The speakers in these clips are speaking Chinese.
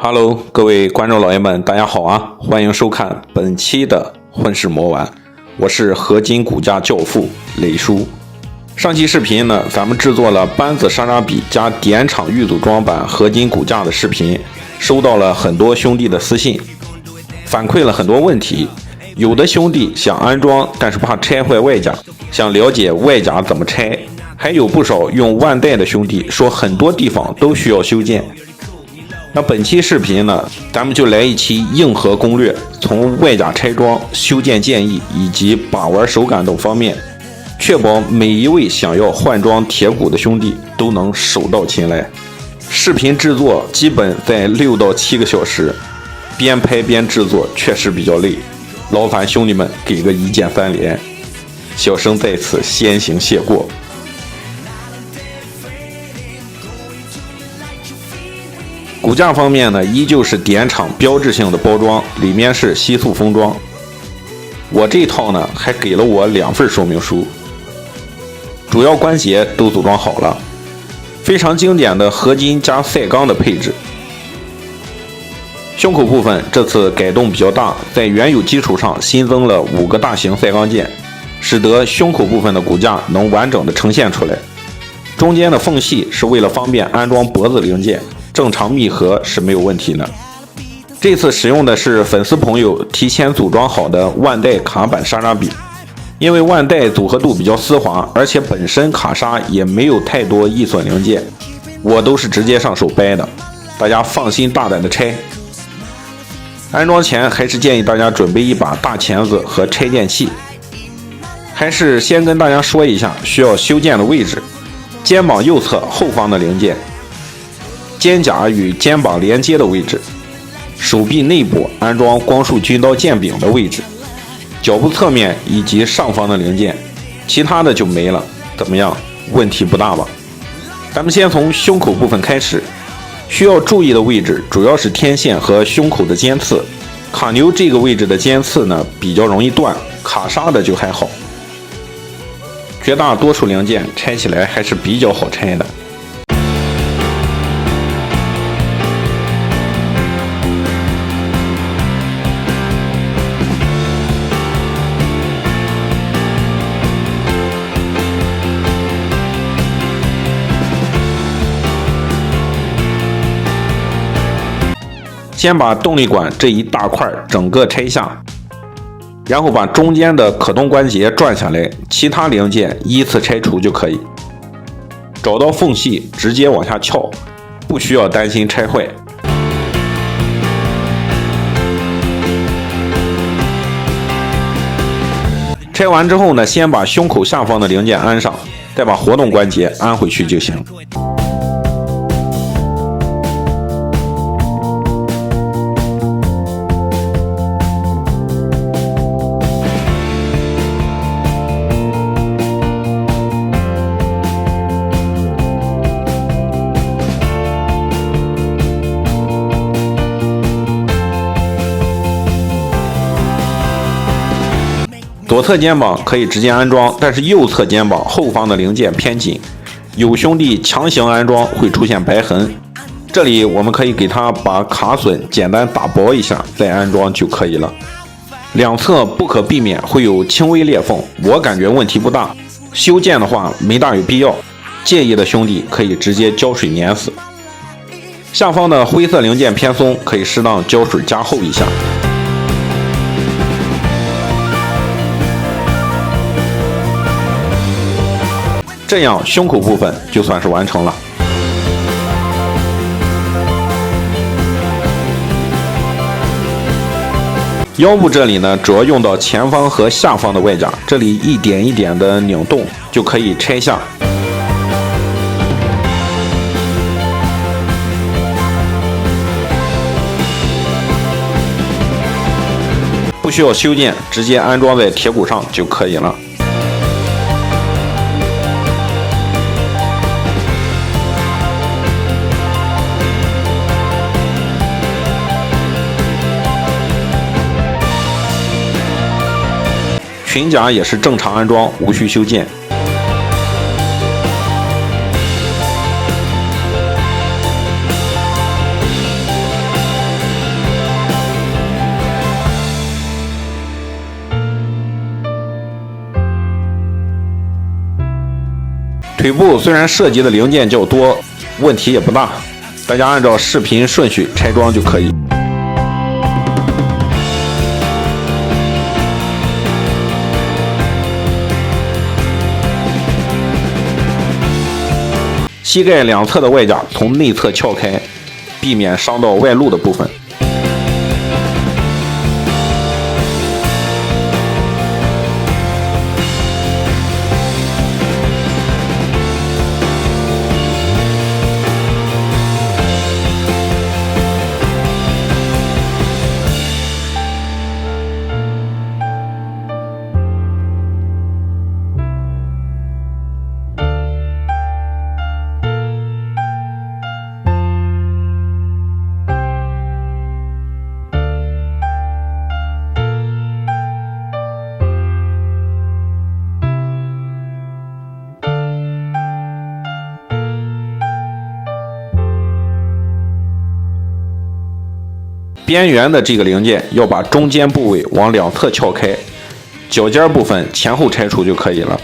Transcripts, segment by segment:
Hello， 各位观众老爷们，大家好啊！欢迎收看本期的混世魔玩，我是合金骨架教父磊叔。上期视频呢，咱们制作了扳子沙扎比加点场预组装版合金骨架的视频，收到了很多兄弟的私信，反馈了很多问题。有的兄弟想安装，但是怕拆坏外甲，想了解外甲怎么拆，还有不少用万代的兄弟说很多地方都需要修建。那本期视频呢，咱们就来一期硬核攻略，从外甲拆装、修建建议以及把玩手感等方面，确保每一位想要换装铁骨的兄弟都能手到擒来。视频制作基本在6到7个小时，边拍边制作确实比较累，劳烦兄弟们给个一键3连，小生在此先行谢过。骨架方面呢，依旧是点场标志性的包装，里面是吸塑封装。我这套呢，还给了我2份说明书，主要关节都组装好了，非常经典的合金加赛钢的配置。胸口部分这次改动比较大，在原有基础上新增了5个大型赛钢件，使得胸口部分的骨架能完整的呈现出来。中间的缝隙是为了方便安装脖子零件，正常密合是没有问题的。这次使用的是粉丝朋友提前组装好的万代卡板沙扎比，因为万代组合度比较丝滑，而且本身卡刹也没有太多易损零件，我都是直接上手掰的，大家放心大胆的拆。安装前还是建议大家准备一把大钳子和拆件器。还是先跟大家说一下需要修建的位置：肩膀右侧后方的零件，肩胛与肩膀连接的位置，手臂内部安装光束军刀剑柄的位置，脚部侧面以及上方的零件，其他的就没了。怎么样？问题不大吧？咱们先从胸口部分开始，需要注意的位置主要是天线和胸口的尖刺。卡牛这个位置的尖刺呢比较容易断，卡刹的就还好。绝大多数零件拆起来还是比较好拆的。先把动力管这一大块整个拆下，然后把中间的可动关节转下来，其他零件依次拆除就可以。找到缝隙直接往下撬，不需要担心拆坏。拆完之后呢，先把胸口下方的零件安上，再把活动关节安回去就行。左侧肩膀可以直接安装，但是右侧肩膀后方的零件偏紧，有兄弟强行安装会出现白痕，这里我们可以给他把卡榫简单打薄一下再安装就可以了。两侧不可避免会有轻微裂缝，我感觉问题不大，修建的话没大有必要，介意的兄弟可以直接胶水粘死。下方的灰色零件偏松，可以适当胶水加厚一下。这样胸口部分就算是完成了。腰部这里呢，主要用到前方和下方的外甲，这里一点一点的拧动就可以拆下。不需要修建，直接安装在铁骨上就可以了。裙甲也是正常安装，无需修建。腿部虽然涉及的零件较多，问题也不大，大家按照视频顺序拆装就可以。膝盖两侧的外甲从内侧撬开，避免伤到外露的部分。边缘的这个零件要把中间部位往两侧撬开，脚尖部分前后拆除就可以了。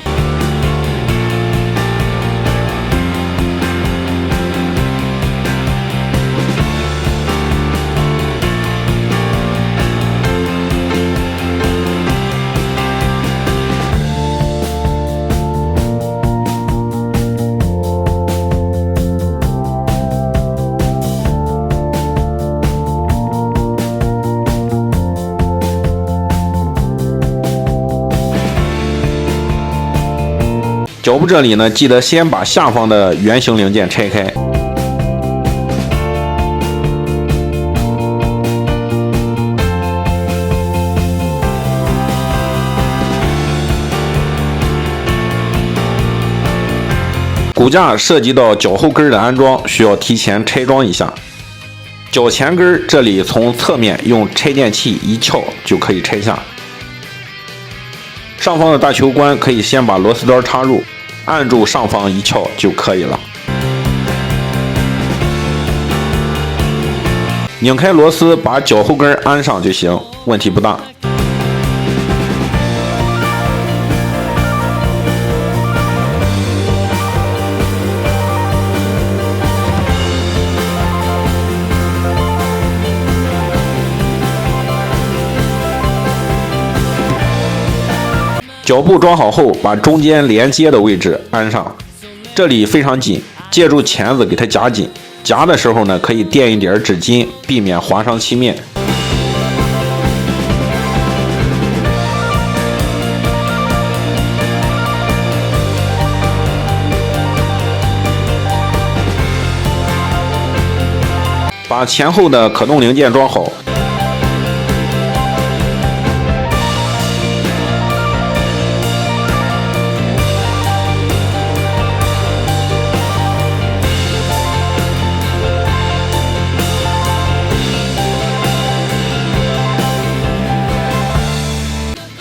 脚部这里呢，记得先把下方的圆形零件拆开。骨架涉及到脚后跟的安装，需要提前拆装一下。脚前跟这里从侧面用拆件器一撬就可以拆下。上方的大球关可以先把螺丝刀插入，按住上方一撬就可以了。拧开螺丝，把脚后跟安上就行，问题不大。脚部装好后，把中间连接的位置安上，这里非常紧，借助钳子给它夹紧。夹的时候呢，可以垫一点纸巾，避免划伤漆面。把前后的可动零件装好。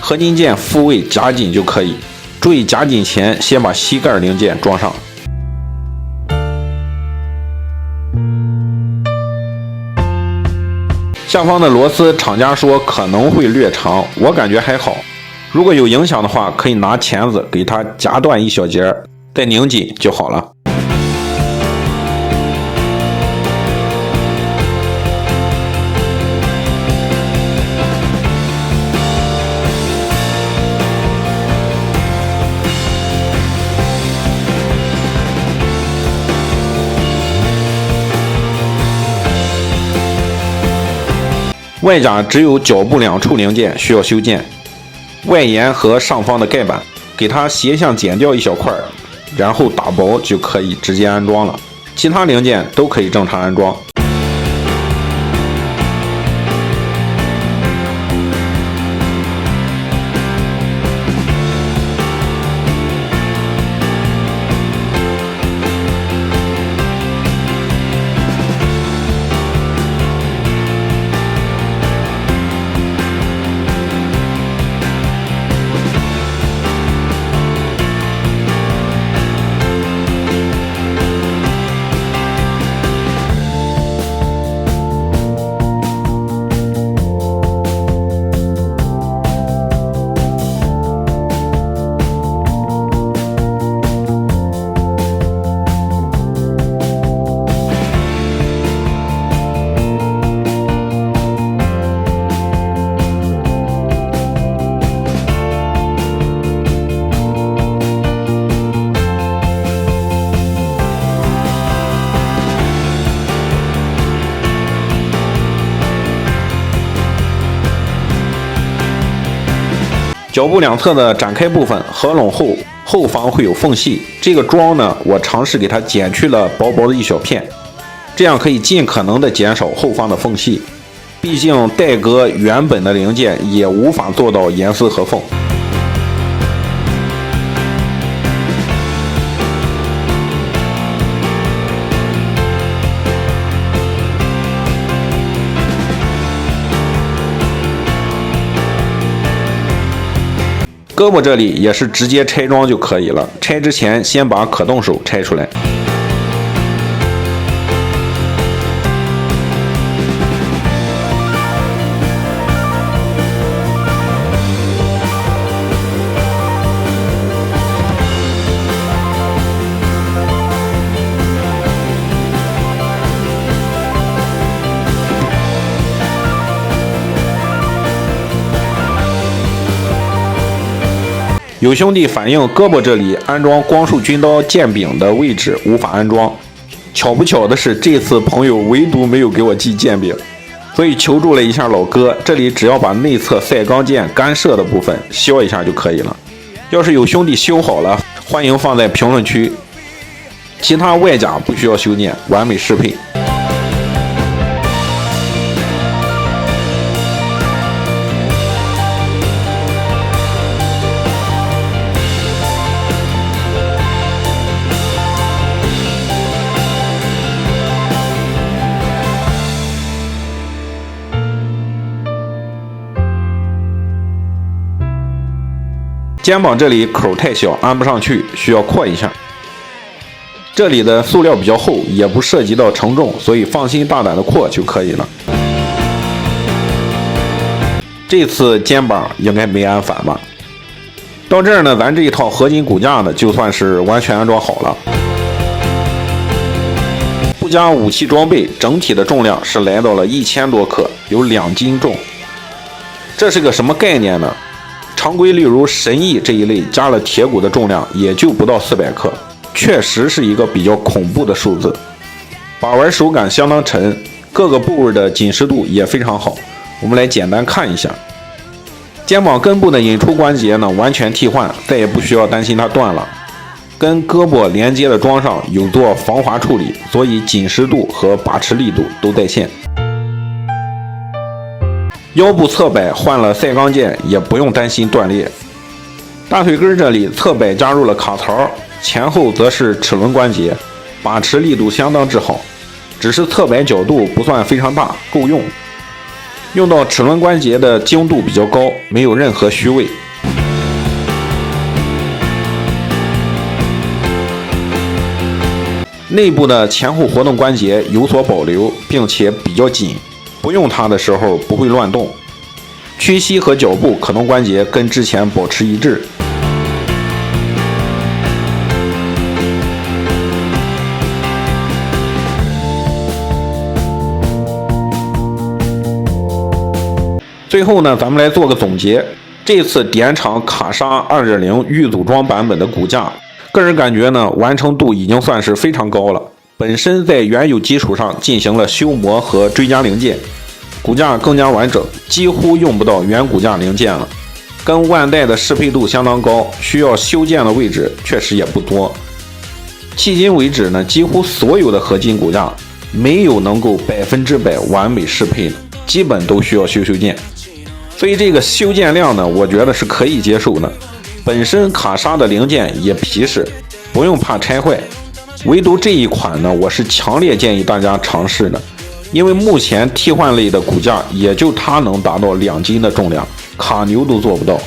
合金件复位夹紧就可以，注意夹紧前先把膝盖零件装上。下方的螺丝厂家说可能会略长，我感觉还好。如果有影响的话，可以拿钳子给它夹断一小节，再拧紧就好了。外甲只有脚部两处零件需要修建，外沿和上方的盖板给它斜向剪掉一小块，然后打薄就可以直接安装了。其他零件都可以正常安装。脚部两侧的展开部分合拢后，后方会有缝隙。这个桩呢，我尝试给它剪去了薄薄的一小片，这样可以尽可能的减少后方的缝隙。毕竟带革原本的零件也无法做到严丝合缝。胳膊这里也是直接拆装就可以了，拆之前先把可动手拆出来。有兄弟反映胳膊这里安装光束军刀剑柄的位置无法安装，巧不巧的是这次朋友唯独没有给我寄剑柄，所以求助了一下老哥，这里只要把内侧赛钢件干涉的部分削一下就可以了。要是有兄弟修好了，欢迎放在评论区，其他外甲不需要修建，完美适配。肩膀这里口太小，安不上去，需要扩一下。这里的塑料比较厚，也不涉及到承重，所以放心大胆的扩就可以了。这次肩膀应该没安反吧？到这儿呢，咱这一套合金骨架呢，就算是完全安装好了。不加武器装备，整体的重量是来到了1000多克，有2斤重。这是个什么概念呢？常规例如神翼这一类加了铁骨的重量也就不到400克，确实是一个比较恐怖的数字。把玩手感相当沉，各个部位的紧实度也非常好。我们来简单看一下，肩膀根部的引出关节呢完全替换，再也不需要担心它断了。跟胳膊连接的桩上有做防滑处理，所以紧实度和把持力度都在线。腰部侧摆换了赛钢件，也不用担心断裂。大腿根这里侧摆加入了卡槽，前后则是齿轮关节，把持力度相当之好，只是侧摆角度不算非常大，够用。用到齿轮关节的精度比较高，没有任何虚位。内部的前后活动关节有所保留，并且比较紧，不用它的时候不会乱动。屈膝和脚部可动关节跟之前保持一致。最后呢，咱们来做个总结。这次点厂卡莎 2.0 预组装版本的骨架，个人感觉呢，完成度已经算是非常高了。本身在原有基础上进行了修磨和追加零件，骨架更加完整，几乎用不到原骨架零件了。跟万代的适配度相当高，需要修建的位置确实也不多。迄今为止呢，几乎所有的合金骨架没有能够100%完美适配的，基本都需要修建。所以这个修建量呢，我觉得是可以接受的。本身卡莎的零件也皮实，不用怕拆坏。唯独这一款呢，我是强烈建议大家尝试的，因为目前替换类的骨架也就它能达到2斤的重量，卡牛都做不到。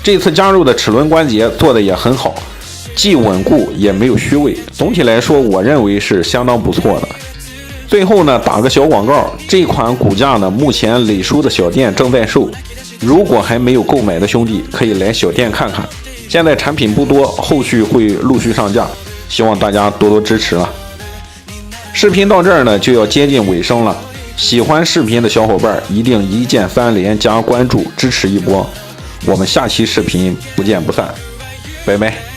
这次加入的齿轮关节做的也很好，既稳固也没有虚位，总体来说我认为是相当不错的。最后呢，打个小广告，这款骨架呢，目前磊叔的小店正在售，如果还没有购买的兄弟，可以来小店看看。现在产品不多，后续会陆续上架，希望大家多多支持了。视频到这儿呢，就要接近尾声了。喜欢视频的小伙伴一定一键3连加关注，支持一波。我们下期视频不见不散，拜拜。